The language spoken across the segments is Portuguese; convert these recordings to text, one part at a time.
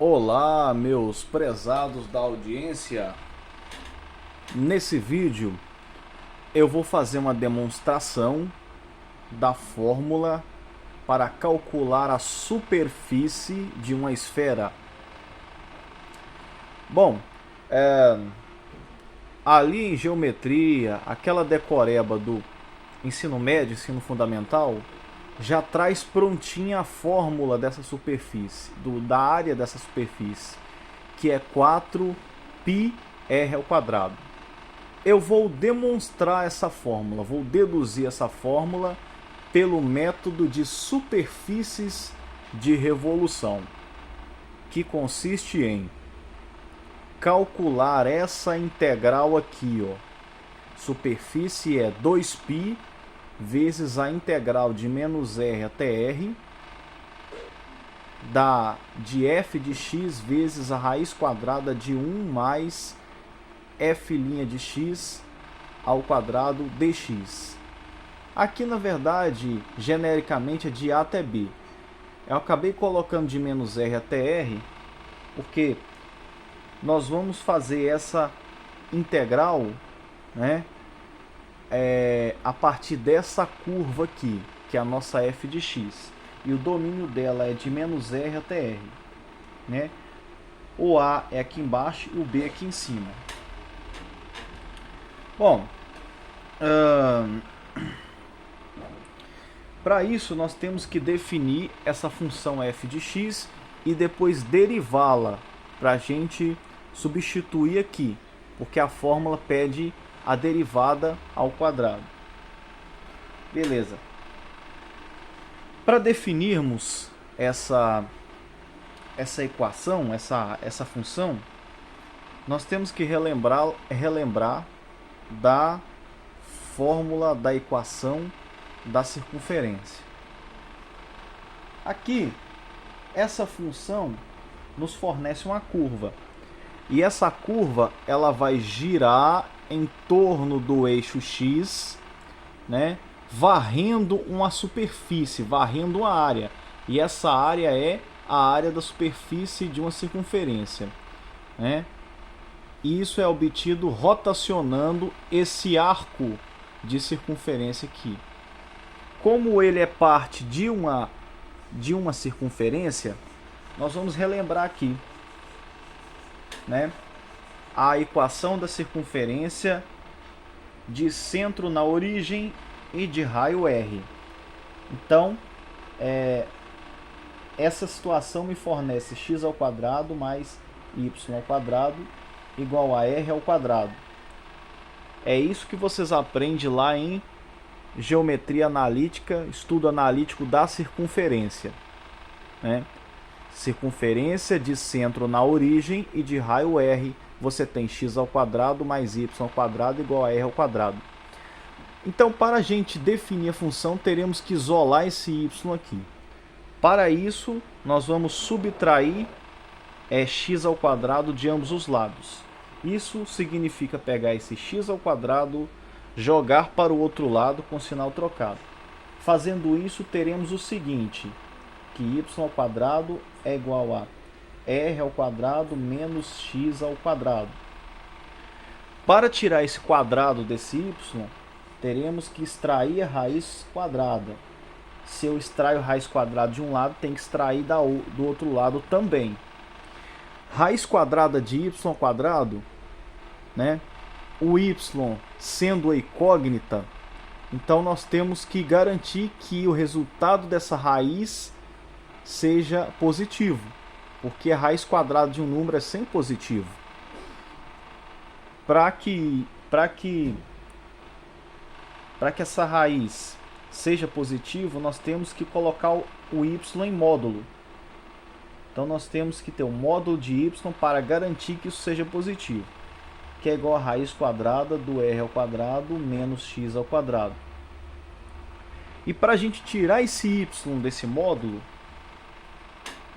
Olá, meus prezados da audiência. Nesse vídeo eu vou fazer uma demonstração da fórmula para calcular a superfície de uma esfera. Bom, ali em geometria, aquela decoreba do ensino médio, ensino fundamental, já traz prontinha a fórmula dessa superfície, da área dessa superfície, que é 4πr². Eu vou demonstrar essa fórmula, vou deduzir essa fórmula pelo método de superfícies de revolução, que consiste em calcular essa integral aqui, ó. Superfície é 2π vezes a integral de menos r até r de f de x vezes a raiz quadrada de 1 mais f' de x ao quadrado dx. Aqui, na verdade, genericamente é de a até b. Eu acabei colocando de menos r até r porque nós vamos fazer essa integral, né, a partir dessa curva aqui, que é a nossa f de x. E o domínio dela é de menos r até r. Né? O a é aqui embaixo e o b é aqui em cima. Bom, para isso nós temos que definir essa função f de x e depois derivá-la para a gente substituir aqui, porque a fórmula pede a derivada ao quadrado. Beleza. Para definirmos essa equação, essa função, nós temos que relembrar da fórmula da equação da circunferência. Aqui, essa função nos fornece uma curva. E essa curva ela vai girar em torno do eixo x, né, varrendo uma superfície, varrendo uma área. E essa área é a área da superfície de uma circunferência, né? E isso é obtido rotacionando esse arco de circunferência aqui. Como ele é parte de uma circunferência, nós vamos relembrar aqui, né, a equação da circunferência de centro na origem e de raio R. Então, essa situação me fornece x² mais y² igual a r². É isso que vocês aprendem lá em geometria analítica, estudo analítico da circunferência, né? Circunferência de centro na origem e de raio R, você tem x² mais y² igual a r². Então, para a gente definir a função, teremos que isolar esse y aqui. Para isso, nós vamos subtrair x² de ambos os lados. Isso significa pegar esse x², jogar para o outro lado com sinal trocado. Fazendo isso, teremos o seguinte, que y² é igual a r² menos x². Para tirar esse quadrado desse y, teremos que extrair a raiz quadrada. Se eu extraio a raiz quadrada de um lado, tem que extrair do outro lado também. Raiz quadrada de y², né? O y sendo a incógnita, então nós temos que garantir que o resultado dessa raiz seja positivo, porque a raiz quadrada de um número é sempre positivo. Para que essa raiz seja positivo, nós temos que colocar o y em módulo. Então nós temos que ter um módulo de y para garantir que isso seja positivo, que é igual a raiz quadrada do r² menos x². E para a gente tirar esse y desse módulo,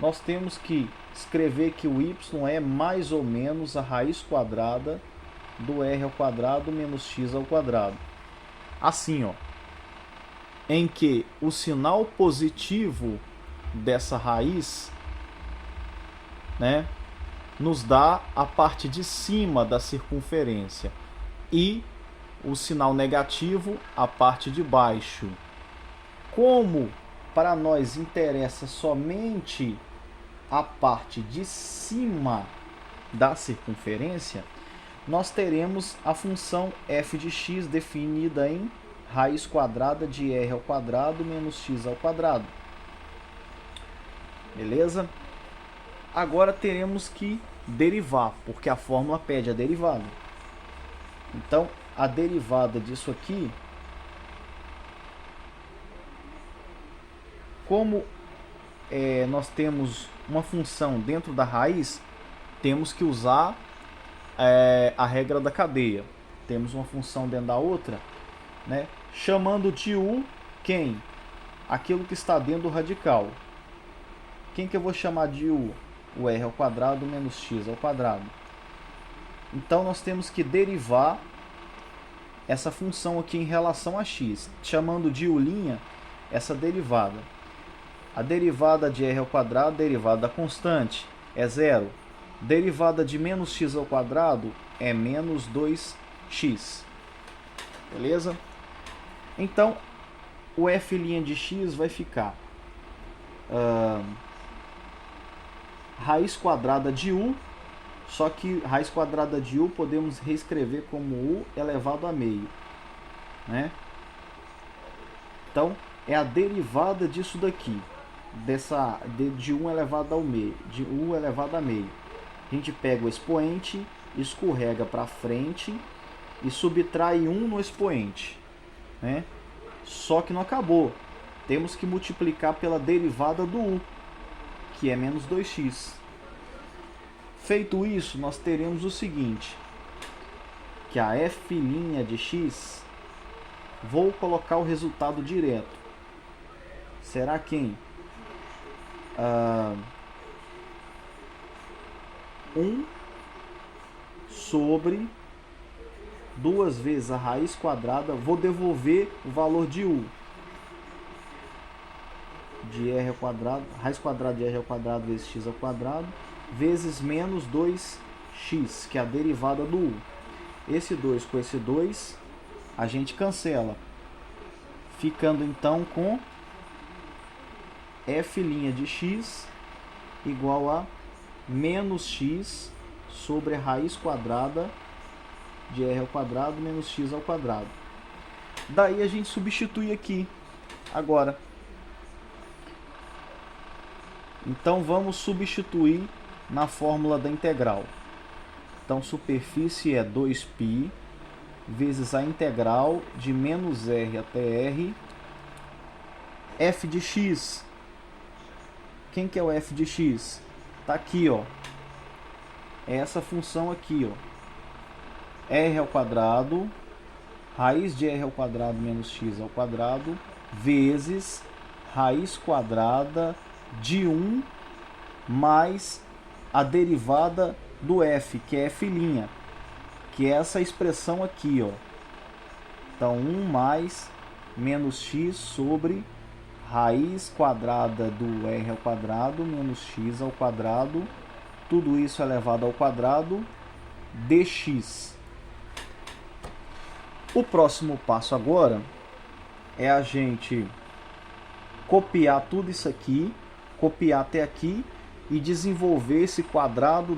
nós temos que escrever que o y é mais ou menos a raiz quadrada do r² menos x². Assim, ó, em que o sinal positivo dessa raiz né, nos dá a parte de cima da circunferência e o sinal negativo a parte de baixo. Como para nós interessa somente a parte de cima da circunferência, nós teremos a função f de x definida em raiz quadrada de r ao quadrado menos x ao quadrado. Beleza? Agora teremos que derivar, porque a fórmula pede a derivada. Então, a derivada disso aqui, como nós temos uma função dentro da raiz, temos que usar a regra da cadeia. Temos uma função dentro da outra, né, chamando de u quem? Aquilo que está dentro do radical. Quem que eu vou chamar de u? O r ao quadrado menos x ao quadrado. Então nós temos que derivar essa função aqui em relação a x, chamando de u' essa derivada. A derivada de r ao quadrado, derivada da constante, é 0. Derivada de menos x ao quadrado é menos 2x. Beleza? Então, o f' de x vai ficar raiz quadrada de u, só que raiz quadrada de u podemos reescrever como u elevado a meio, né? Então, é a derivada disso daqui, de 1 elevado ao meio, de u elevado a meio. A gente pega o expoente, escorrega para frente e subtrai 1 no expoente, né? Só que não acabou. Temos que multiplicar pela derivada do u, que é menos 2x. Feito isso, nós teremos o seguinte, que a f' de x, vou colocar o resultado direto. Será quem? 1 sobre 2 vezes a raiz quadrada, vou devolver o valor de u, de r ao quadrado, raiz quadrada de r ao quadrado vezes x ao quadrado, vezes menos 2x, que é a derivada do u. Esse 2 com esse 2, a gente cancela, ficando então com f' de x igual a menos x sobre a raiz quadrada de r ao quadrado menos x ao quadrado. Daí a gente substitui aqui agora. Então vamos substituir na fórmula da integral. Então superfície é 2π vezes a integral de menos r até r, f de x. Quem que é o f de x? Está aqui, ó. É essa função aqui, ó. R ao quadrado, raiz de r ao quadrado menos x ao quadrado, vezes raiz quadrada de 1 mais a derivada do f, que é f', que é essa expressão aqui, ó. Então, 1 mais menos x sobre raiz quadrada do r ao quadrado menos x ao quadrado, tudo isso elevado ao quadrado, dx. O próximo passo agora é a gente copiar tudo isso aqui, copiar até aqui e desenvolver esse quadrado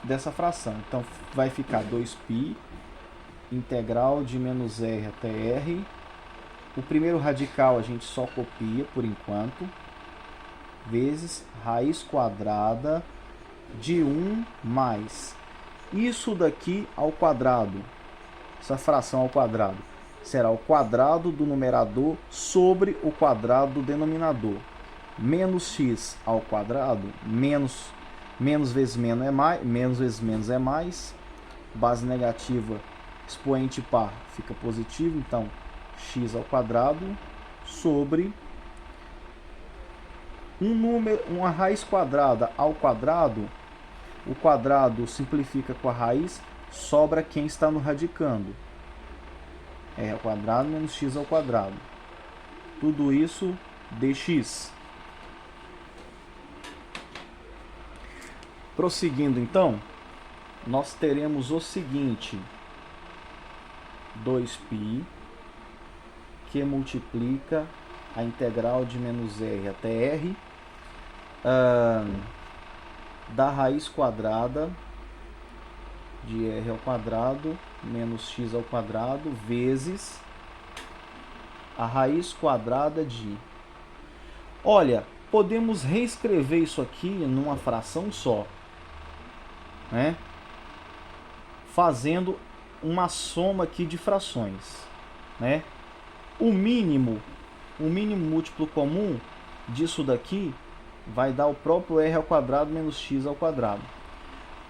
dessa fração. Então vai ficar 2π integral de menos r até r. O primeiro radical a gente só copia por enquanto, vezes raiz quadrada de 1 mais isso daqui ao quadrado, essa fração ao quadrado, será o quadrado do numerador sobre o quadrado do denominador. Menos x ao quadrado, menos vezes menos é mais, menos vezes menos é mais, base negativa, expoente par fica positivo, então x ao quadrado sobre uma raiz quadrada ao quadrado, o quadrado simplifica com a raiz, sobra quem está no radicando, r ao quadrado menos x ao quadrado, tudo isso dx. Prosseguindo então, nós teremos o seguinte: 2π que multiplica a integral de menos r até r da raiz quadrada de r ao quadrado menos x ao quadrado vezes a raiz quadrada de... Olha, podemos reescrever isso aqui numa fração só, né? Fazendo uma soma aqui de frações, né? O mínimo múltiplo comum disso daqui vai dar o próprio r ao quadrado menos x ao quadrado.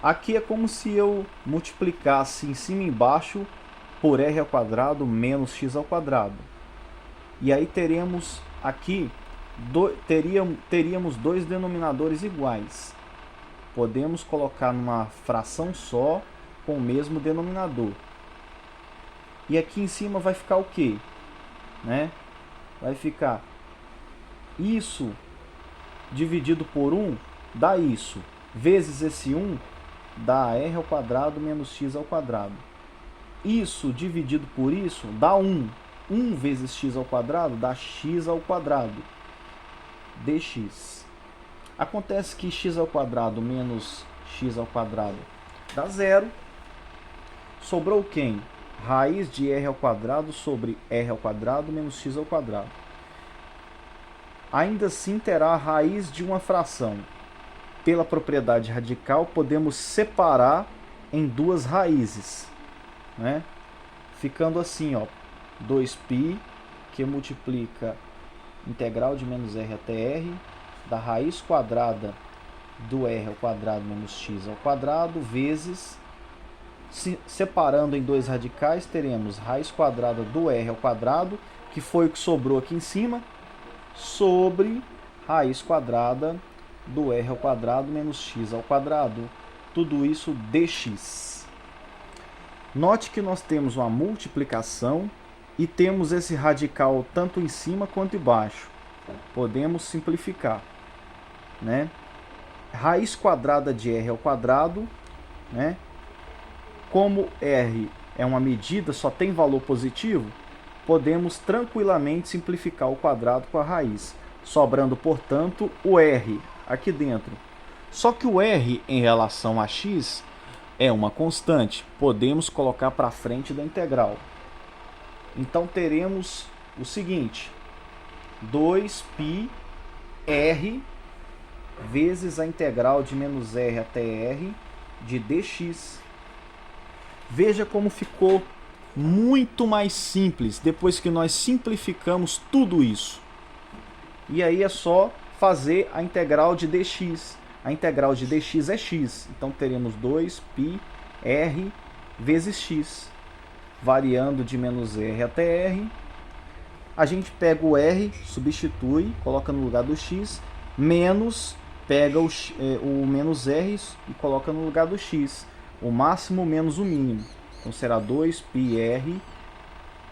Aqui é como se eu multiplicasse em cima e embaixo por r ao quadrado menos x ao quadrado. E aí teremos aqui, teríamos dois denominadores iguais. Podemos colocar numa fração só com o mesmo denominador. E aqui em cima vai ficar o quê? Né? Vai ficar isso dividido por 1 dá isso, vezes esse 1 dá r ao quadrado menos x ao quadrado. Isso dividido por isso dá 1. 1 vezes x ao quadrado dá x ao quadrado dx. Acontece que x ao quadrado menos x ao quadrado dá 0. Sobrou quem? Raiz de r ao quadrado sobre r ao quadrado menos x ao quadrado. Ainda assim terá a raiz de uma fração. Pela propriedade radical, podemos separar em duas raízes, né? Ficando assim, ó, 2π que multiplica integral de menos r até r da raiz quadrada do r ao quadrado menos x ao quadrado vezes, separando em dois radicais, teremos raiz quadrada do r ao quadrado, que foi o que sobrou aqui em cima, sobre raiz quadrada do r ao quadrado menos x ao quadrado. Tudo isso dx. Note que nós temos uma multiplicação e temos esse radical tanto em cima quanto embaixo. Podemos simplificar, né? Raiz quadrada de r ao quadrado, né? Como r é uma medida, só tem valor positivo, podemos tranquilamente simplificar o quadrado com a raiz, sobrando, portanto, o r aqui dentro. Só que o r em relação a x é uma constante, podemos colocar para frente da integral. Então teremos o seguinte: 2πr vezes a integral de menos r até r de dx. Veja como ficou muito mais simples depois que nós simplificamos tudo isso. E aí é só fazer a integral de dx. A integral de dx é x. Então teremos 2πr vezes x. Variando de menos r até r. A gente pega o r, substitui, coloca no lugar do x, menos, pega o menos r e coloca no lugar do x. O máximo menos o mínimo. Então será 2πr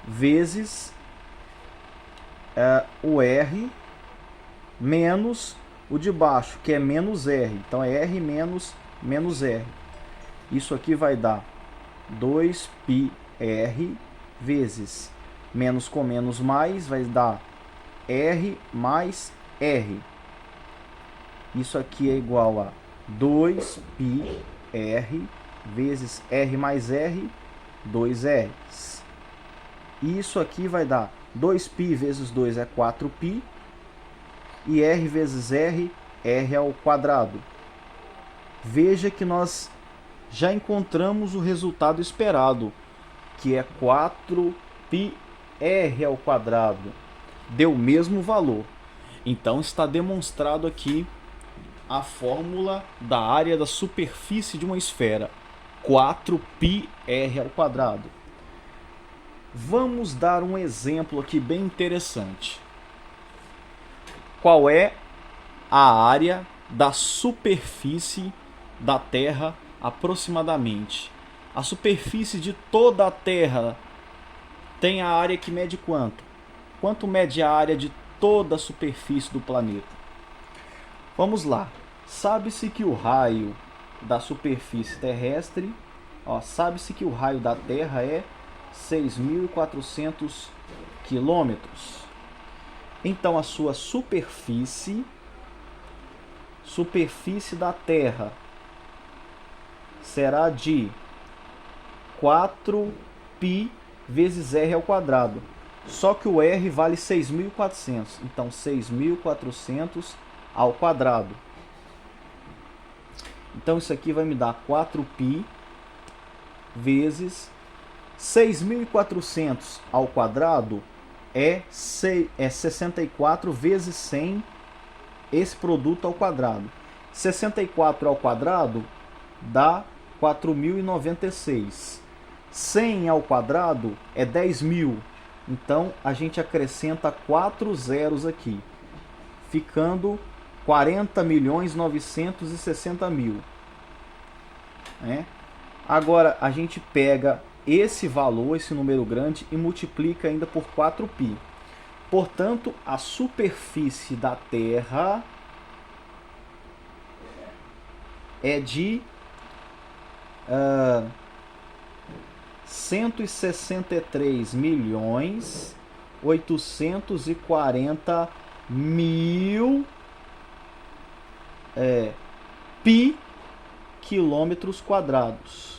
vezes o r menos o de baixo, que é menos r. Então é r menos r. Isso aqui vai dar 2πr vezes menos com menos mais, vai dar r mais r. Isso aqui é igual a 2πr vezes r mais r, 2r. Isso aqui vai dar 2π vezes 2 é 4π. E r vezes r, r ao quadrado. Veja que nós já encontramos o resultado esperado, que é 4πr ao quadrado. Deu o mesmo valor. Então está demonstrado aqui a fórmula da área da superfície de uma esfera. 4πr ao quadrado. Vamos dar um exemplo aqui bem interessante. Qual é a área da superfície da Terra aproximadamente? A superfície de toda a Terra tem a área que mede quanto? Quanto mede a área de toda a superfície do planeta? Vamos lá. Sabe-se que o raio da superfície terrestre, sabe-se que o raio da Terra é 6.400 quilômetros. Então a sua superfície da Terra será de 4π vezes r ao quadrado. Só que o r vale 6.400. Então 6.400 ao quadrado. Então isso aqui vai me dar 4π vezes 6.400 ao quadrado é 64 vezes 100 esse produto ao quadrado. 64 ao quadrado dá 4.096. 100 ao quadrado é 10.000. Então a gente acrescenta 4 zeros aqui, ficando 40.960.000. Agora a gente pega esse valor, esse número grande, e multiplica ainda por 4π. Portanto, a superfície da Terra é de 163.840.000 π quilômetros quadrados.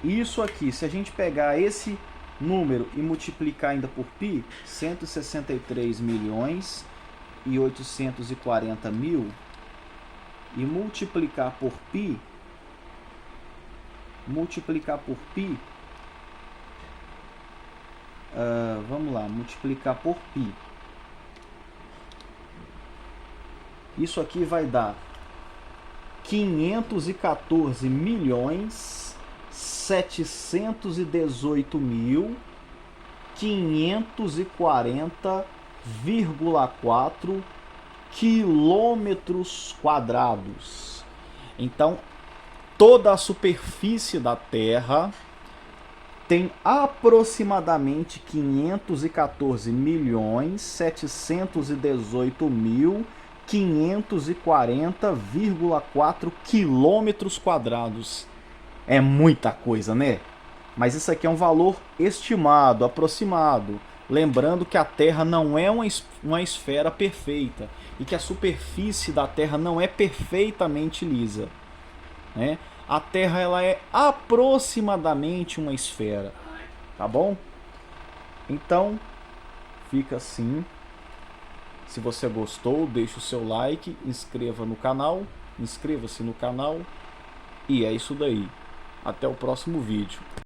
Isso aqui, se a gente pegar esse número e multiplicar ainda por π, 163.840.000, e multiplicar por π, vamos lá, multiplicar por π. Isso aqui vai dar 514.718.540,4 quilômetros quadrados. Então, toda a superfície da Terra tem aproximadamente 514.718.540,4 quilômetros quadrados. É muita coisa, né? Mas isso aqui é um valor estimado, aproximado. Lembrando que a Terra não é uma esfera perfeita e que a superfície da Terra não é perfeitamente lisa, A Terra ela é aproximadamente uma esfera, tá bom? Então, fica assim. Se você gostou, deixe o seu like, inscreva-se no canal e é isso daí. Até o próximo vídeo.